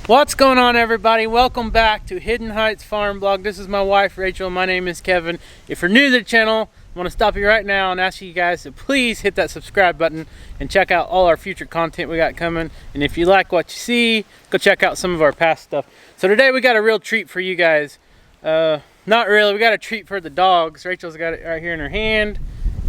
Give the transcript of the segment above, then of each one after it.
What's going on, everybody? Welcome back to Hidden Heights Farm Blog. This is my wife Rachel. My name is Kevin. If you're new to the channel, I want to stop you right now and ask you guys to please hit that subscribe button and check out all our future content we got coming. And if you like what you see, go check out some of our past stuff. So today we got a real treat for you guys. Not really, we got a treat for the dogs. Rachel's got it right here in her hand,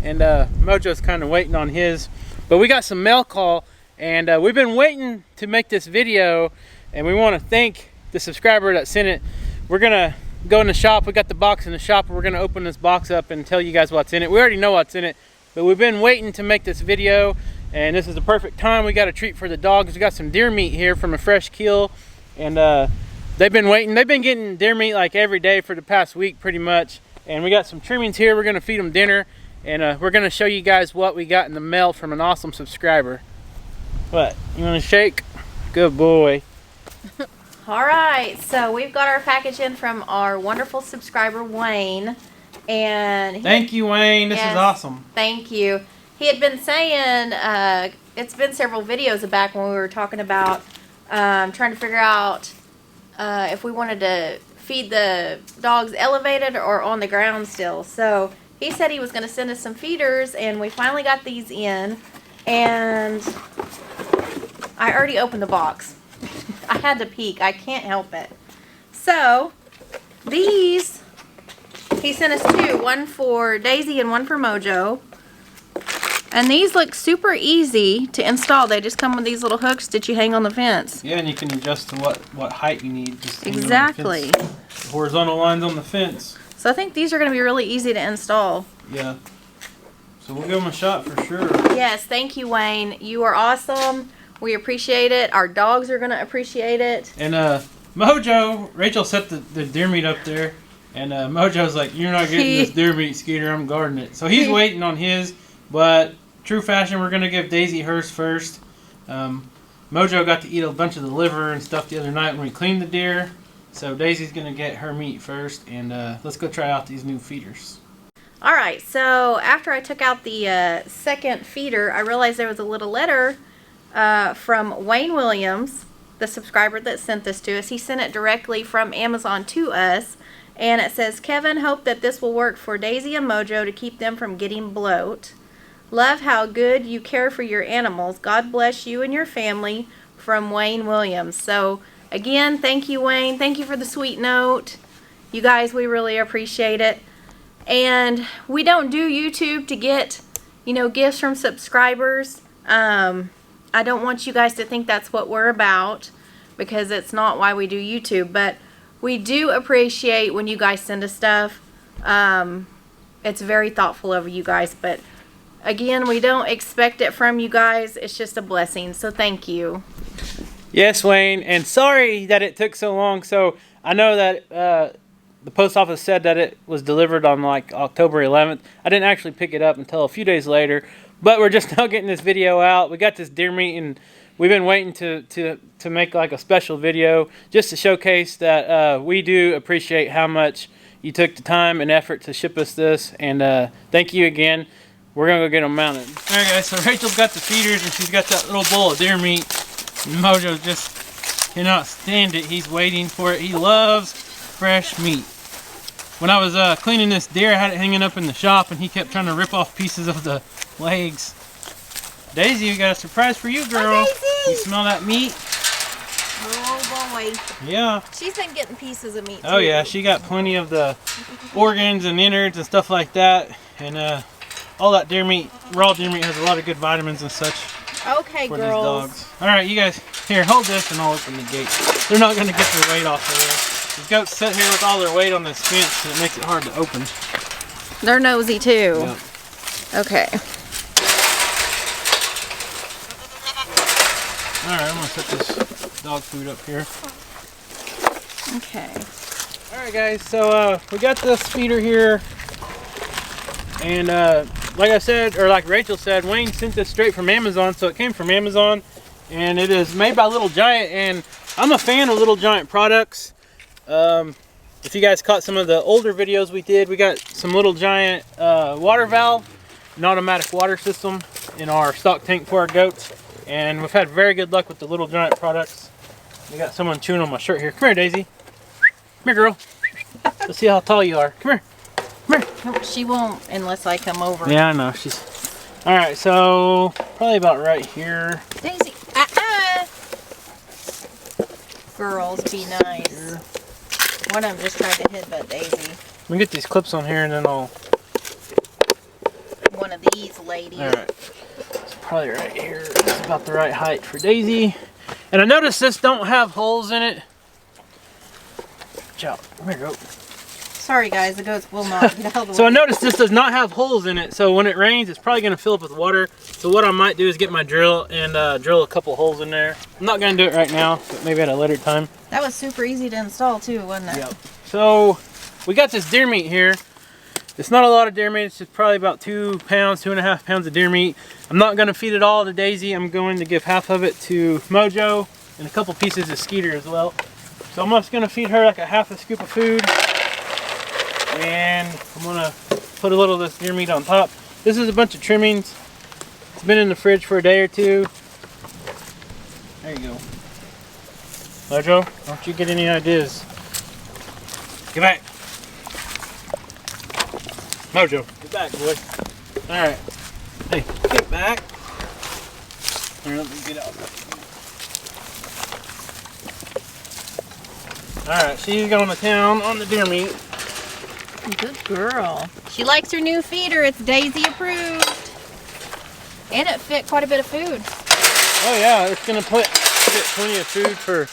and Mojo's kind of waiting on his. But we got some mail call, and we've been waiting to make this video. And we want to thank the subscriber that sent it. We're gonna go in the shop. We got the box in the shop. We're gonna open this box up and tell you guys what's in it. We already know what's in it, but we've been waiting to make this video, and this is the perfect time. We got a treat for the dogs. We got some deer meat here from a fresh kill, and they've been waiting. They've been getting deer meat like every day for the past week, pretty much. And we got some trimmings here. We're gonna feed them dinner, and we're gonna show you guys what we got in the mail from an awesome subscriber. What? You want to shake? Good boy. All right, so we've got our package in from our wonderful subscriber Wayne, and Thank you, Wayne. This is awesome. Thank you. He had been saying it's been several videos back when we were talking about trying to figure out if we wanted to feed the dogs elevated or on the ground still. So he said he was going to send us some feeders, and we finally got these in, and I already opened the box. I had to peek. I can't help it. So, these, he sent us two. One for Daisy and one for Mojo. And these look super easy to install. They just come with these little hooks that you hang on the fence. Yeah, and you can adjust to what height you need. Just exactly. The horizontal lines on the fence. So I think these are going to be really easy to install. Yeah. So we'll give them a shot for sure. Yes, thank you, Wayne. You are awesome. We appreciate it. Our dogs are going to appreciate it. And Mojo, Rachel set the deer meat up there, and Mojo's like, "You're not getting this deer meat, Skeeter. I'm guarding it." So he's waiting on his, but true fashion, we're going to give Daisy hers first. Mojo got to eat a bunch of the liver and stuff the other night when we cleaned the deer, so Daisy's going to get her meat first, and let's go try out these new feeders. All right, so after I took out the second feeder, I realized there was a little letter from Wayne Williams, the subscriber that sent this to us. He sent it directly from Amazon to us, and it says, "Kevin, hope that this will work for Daisy and Mojo to keep them from getting bloat. Love how good you care for your animals. God bless you and your family, from Wayne Williams." So again, thank you, Wayne. Thank you for the sweet note. You guys, we really appreciate it. And we don't do YouTube to get, gifts from subscribers. I don't want you guys to think that's what we're about, because it's not why we do YouTube. But we do appreciate when you guys send us stuff. It's very thoughtful of you guys. But again, we don't expect it from you guys. It's just a blessing. So thank you. Yes, Wayne. And sorry that it took so long. So I know that the post office said that it was delivered on like October 11th. I didn't actually pick it up until a few days later. But we're just now getting this video out. We got this deer meat, and we've been waiting to make like a special video just to showcase that we do appreciate how much you took the time and effort to ship us this. And thank you again. We're going to go get them mounted. All right, guys. So Rachel's got the feeders, and she's got that little bowl of deer meat. And Mojo just cannot stand it. He's waiting for it. He loves fresh meat. When I was cleaning this deer, I had it hanging up in the shop, and he kept trying to rip off pieces of the legs. Daisy, we got a surprise for you, girl. Hi, you smell that meat? Oh boy. Yeah. She's been getting pieces of meat too. Oh yeah, she got plenty of the organs and innards and stuff like that, and all that deer meat, raw deer meat, has a lot of good vitamins and such. Okay, for girls. These dogs. All right, you guys, here, hold this, and I'll open the gate. They're not going to get their weight off of there. These goats sit here with all their weight on this fence, and it makes it hard to open. They're nosy too. Yep. Okay. Alright, I'm going to set this dog food up here. Okay. Alright guys, so we got this feeder here. And like I said, or like Rachel said, Wayne sent this straight from Amazon. So it came from Amazon. And it is made by Little Giant. And I'm a fan of Little Giant products. If you guys caught some of the older videos we did, we got some Little Giant water valve, an automatic water system in our stock tank for our goats. And we've had very good luck with the Little Giant products. I got someone chewing on my shirt here. Come here, Daisy. Come here, girl. Let's see how tall you are. Come here. Come here. Nope, she won't unless I come over. Yeah, I know. She's... Alright, so probably about right here. Daisy, girls, be nice. One of them just tried to headbutt Daisy. Let me get these clips on here and then I'll... One of these ladies. Alright. So probably right here. It's about the right height for Daisy. And I noticed this don't have holes in it. Watch out. Come here, goat. Sorry guys, the goats will not get out of the way. So I noticed this does not have holes in it, so when it rains it's probably going to fill up with water. So what I might do is get my drill and drill a couple holes in there. I'm not going to do it right now, but maybe at a later time. That was super easy to install too, wasn't it? Yep. So we got this deer meat here. It's not a lot of deer meat, it's just probably about 2 pounds, 2.5 pounds of deer meat. I'm not going to feed it all to Daisy. I'm going to give half of it to Mojo and a couple pieces of Skeeter as well. So I'm just going to feed her like a half a scoop of food. And I'm gonna put a little of this deer meat on top. This is a bunch of trimmings. It's been in the fridge for a day or two. There you go. Mojo, don't you get any ideas. Get back. Mojo, get back, boy. Alright. Hey, get back. Here, let me get out. Alright, she's going to town on the deer meat. Good girl. She likes her new feeder. It's Daisy approved. And it fit quite a bit of food. Oh yeah, it's gonna fit plenty of food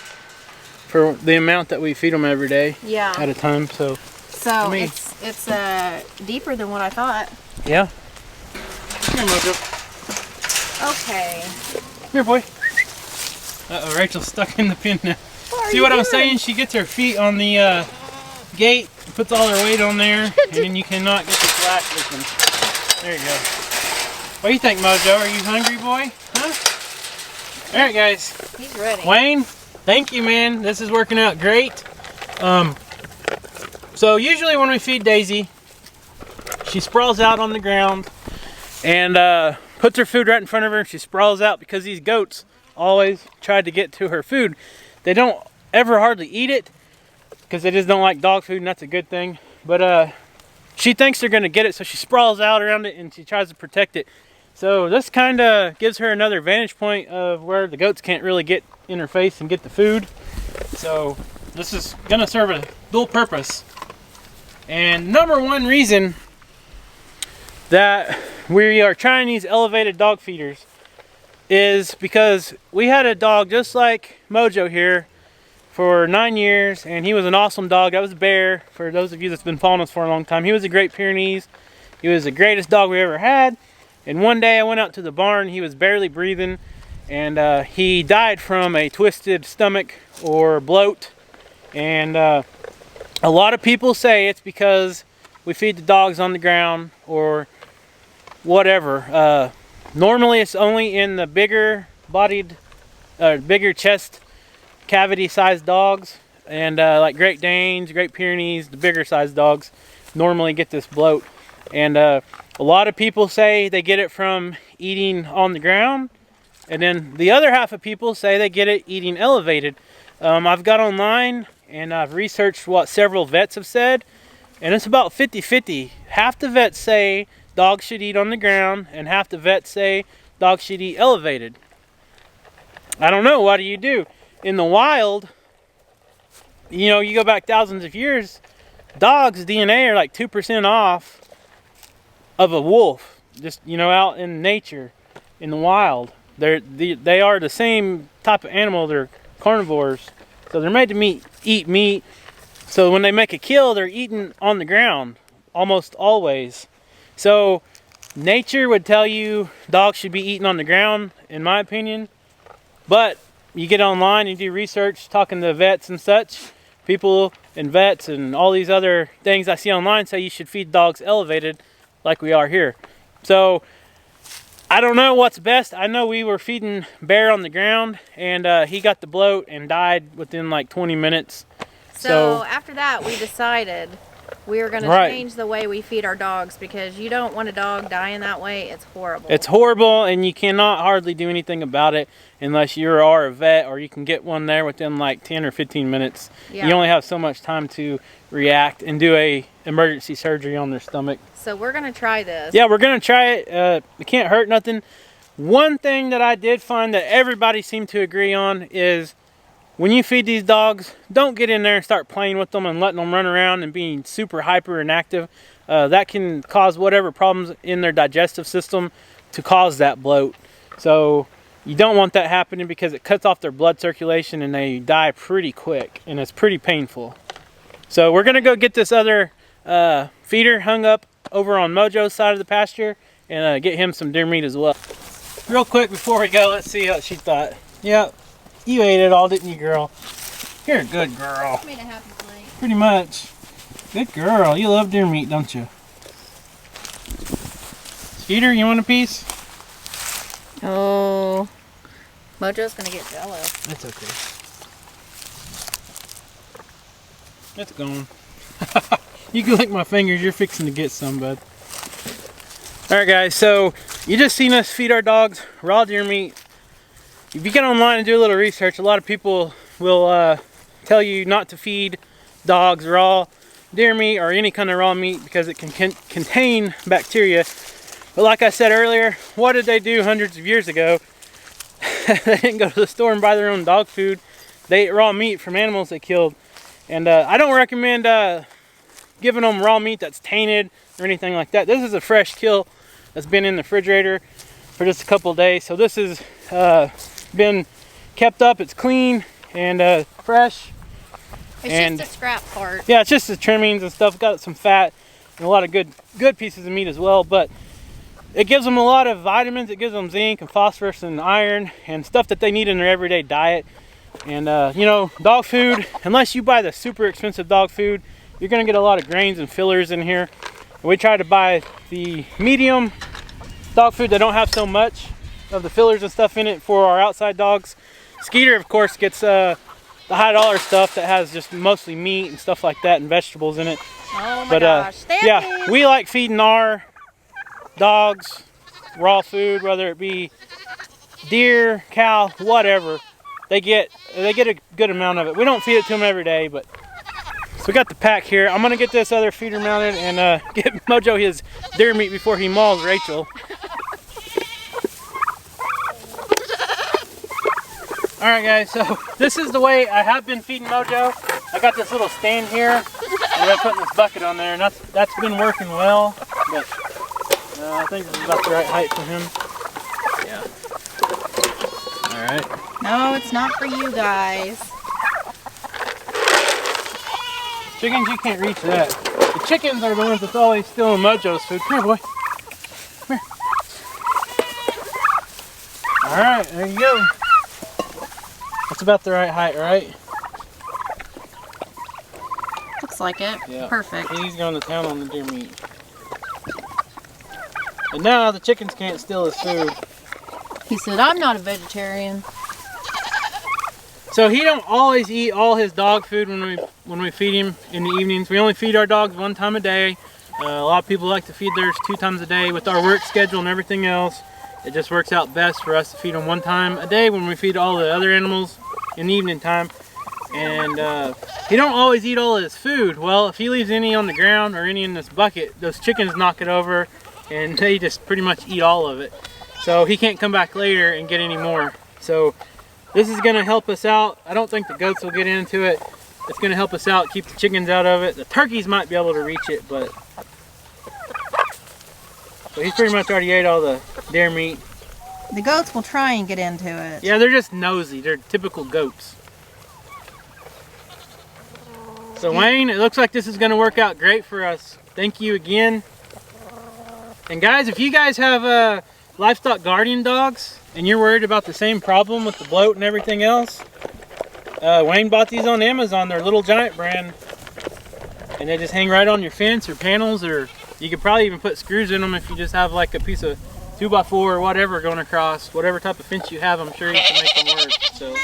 for the amount that we feed them every day. Yeah. At a time. So it's deeper than what I thought. Yeah. Come here, Mojo. Okay. Come here, boy. Uh oh, Rachel's stuck in the pen now. See what I'm saying? She gets her feet on the gate, puts all her weight on there, and then you cannot get this latch open. There you go. What do you think, Mojo? Are you hungry, boy? Huh? Alright, guys. He's ready. Wayne, thank you, man. This is working out great. So usually when we feed Daisy, she sprawls out on the ground and puts her food right in front of her. She sprawls out because these goats always try to get to her food. They don't ever hardly eat it, because they just don't like dog food, and that's a good thing. But she thinks they're going to get it, so she sprawls out around it and she tries to protect it. So this kind of gives her another vantage point of where the goats can't really get in her face and get the food. So this is going to serve a dual purpose. And number one reason that we are trying these elevated dog feeders is because we had a dog just like Mojo here for 9 years, and he was an awesome dog. That was Bear, for those of you that's been following us for a long time. He was a Great Pyrenees. He was the greatest dog we ever had. And one day I went out to the barn, he was barely breathing, and he died from a twisted stomach or bloat. And a lot of people say it's because we feed the dogs on the ground or whatever. Normally it's only in the bigger bodied, bigger chest cavity sized dogs, and like Great Danes, Great Pyrenees, the bigger sized dogs normally get this bloat. And a lot of people say they get it from eating on the ground, and then the other half of people say they get it eating elevated. I've got online and I've researched what several vets have said, and it's about 50-50. Half the vets say dogs should eat on the ground, and half the vets say dogs should eat elevated. I don't know, what do you do? In the wild, you know, you go back thousands of years, dogs' DNA are like 2% off of a wolf. Just, you know, out in nature, in the wild. They are the same type of animal. They're carnivores. So they're made to eat meat. So when they make a kill, they're eating on the ground almost always. So nature would tell you dogs should be eating on the ground, in my opinion. But you get online and do research, talking to vets and such, people and vets and all these other things I see online say you should feed dogs elevated like we are here. So I don't know what's best. I know we were feeding Bear on the ground, and he got the bloat and died within like 20 minutes. So after that we decided we are going to change the way we feed our dogs, because you don't want a dog dying that way. It's horrible. It's horrible, and you cannot hardly do anything about it unless you are a vet, or you can get one there within like 10 or 15 minutes. Yeah. You only have so much time to react and do a emergency surgery on their stomach. So we're going to try this. Yeah, we're going to try it. It can't hurt nothing. One thing that I did find that everybody seemed to agree on is when you feed these dogs, don't get in there and start playing with them and letting them run around and being super hyper and active. That can cause whatever problems in their digestive system to cause that bloat. So you don't want that happening, because it cuts off their blood circulation and they die pretty quick, and it's pretty painful. So we're gonna go get this other feeder hung up over on Mojo's side of the pasture and get him some deer meat as well. Real quick before we go, let's see what she thought. Yep. You ate it all, didn't you, girl? You're a good girl. Made a happy plate. Pretty much. Good girl. You love deer meat, don't you? Skeeter, you want a piece? Oh, Mojo's gonna get jealous. That's okay. It's gone. You can lick my fingers. You're fixing to get some, bud. All right, guys. So you just seen us feed our dogs raw deer meat. If you get online and do a little research, a lot of people will tell you not to feed dogs raw deer meat or any kind of raw meat because it can contain bacteria. But like I said earlier, what did they do hundreds of years ago? They didn't go to the store and buy their own dog food. They ate raw meat from animals they killed. And I don't recommend giving them raw meat that's tainted or anything like that. This is a fresh kill that's been in the refrigerator for just a couple of days. So this is been kept up. It's clean and fresh. It's just a scrap part. Yeah, it's just the trimmings and stuff. Got some fat and a lot of good pieces of meat as well. But it gives them a lot of vitamins. It gives them zinc and phosphorus and iron and stuff that they need in their everyday diet. And you know, dog food, unless you buy the super expensive dog food, you're gonna get a lot of grains and fillers in here. And we try to buy the medium dog food that don't have so much of the fillers and stuff in it for our outside dogs. Skeeter, of course, gets the high dollar stuff that has just mostly meat and stuff like that and vegetables in it. Oh my gosh. Yeah, we like feeding our dogs raw food, whether it be deer, cow, whatever. They get a good amount of it. We don't feed it to them every day, but so we got the pack here. I'm gonna get this other feeder mounted and get Mojo his deer meat before he mauls Rachel. All right, guys. So this is the way I have been feeding Mojo. I got this little stand here, and I'm putting this bucket on there, and that's been working well. But I think this is about the right height for him. Yeah. All right. No, it's not for you guys. Chickens, you can't reach that. The chickens are the ones that's always stealing Mojo's food. Come here, boy. Come here. All right, there you go. That's about the right height, right? Looks like it. Yeah. Perfect. He's going to town on the deer meat. And now the chickens can't steal his food. He said, I'm not a vegetarian. So he don't always eat all his dog food when we feed him in the evenings. We only feed our dogs one time a day. A lot of people like to feed theirs 2 times a day. With our work schedule and everything else, it just works out best for us to feed them 1 time a day when we feed all the other animals in the evening time. And he don't always eat all of his food. Well, if he leaves any on the ground or any in this bucket, those chickens knock it over and they just pretty much eat all of it. So he can't come back later and get any more. So this is gonna help us out. I don't think the goats will get into it. It's gonna help us out, keep the chickens out of it. The turkeys might be able to reach it, but so he's pretty much already ate all the deer meat. The goats will try and get into it. Yeah, they're just nosy. They're typical goats. So Wayne, it looks like this is gonna work out great for us. Thank you again. And guys, if you guys have livestock guardian dogs and you're worried about the same problem with the bloat and everything else, Wayne bought these on Amazon. They're Little Giant brand, and they just hang right on your fence or panels, or you could probably even put screws in them if you just have like a piece of 2x4 or whatever going across. Whatever type of fence you have, I'm sure you can make them work. So.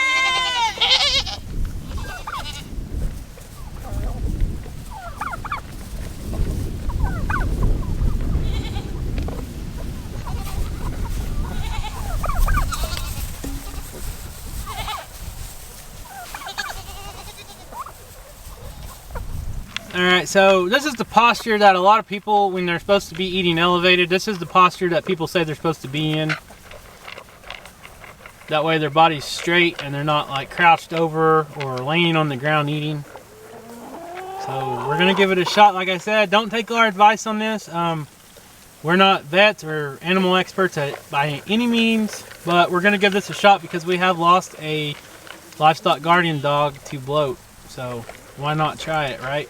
Alright, so this is the posture that a lot of people, when they're supposed to be eating elevated, this is the posture that people say they're supposed to be in. That way their body's straight and they're not like crouched over or laying on the ground eating. So we're gonna give it a shot. Like I said, don't take our advice on this. We're not vets or animal experts by any means, but we're gonna give this a shot because we have lost a livestock guardian dog to bloat. So why not try it, right?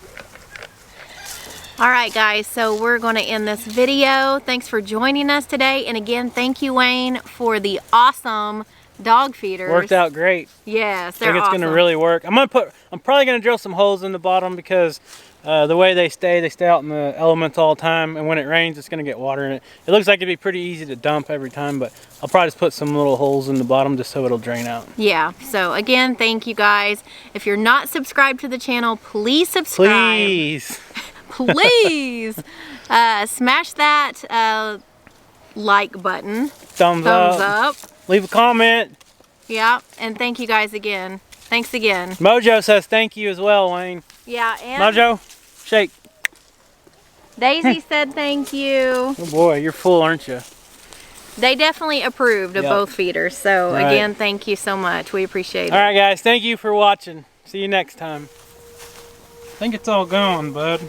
All right, guys, so we're going to end this video. Thanks for joining us today. And again, thank you, Wayne, for the awesome dog feeders. Worked out great. Yes, I they're think it's awesome. going to really work. I'm probably going to drill some holes in the bottom because the way they stay out in the elements all the time. And when it rains, it's going to get water in it. It looks like it'd be pretty easy to dump every time, but I'll probably just put some little holes in the bottom just so it'll drain out. Yeah, so again, thank you guys. If you're not subscribed to the channel, please subscribe. Please. Please smash that like button. Thumbs up. Leave a comment. Yeah, and thank you guys again. Thanks again. Mojo says thank you as well, Wayne. Yeah, and Mojo, shake. Daisy said thank you. Oh boy, you're full, aren't you? They definitely approved of both feeders. So right. Again, thank you so much. We appreciate it. All right, guys. Thank you for watching. See you next time. I think it's all gone, bud.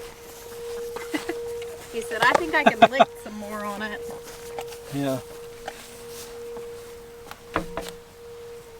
He said, I think I can lick some more on it. Yeah.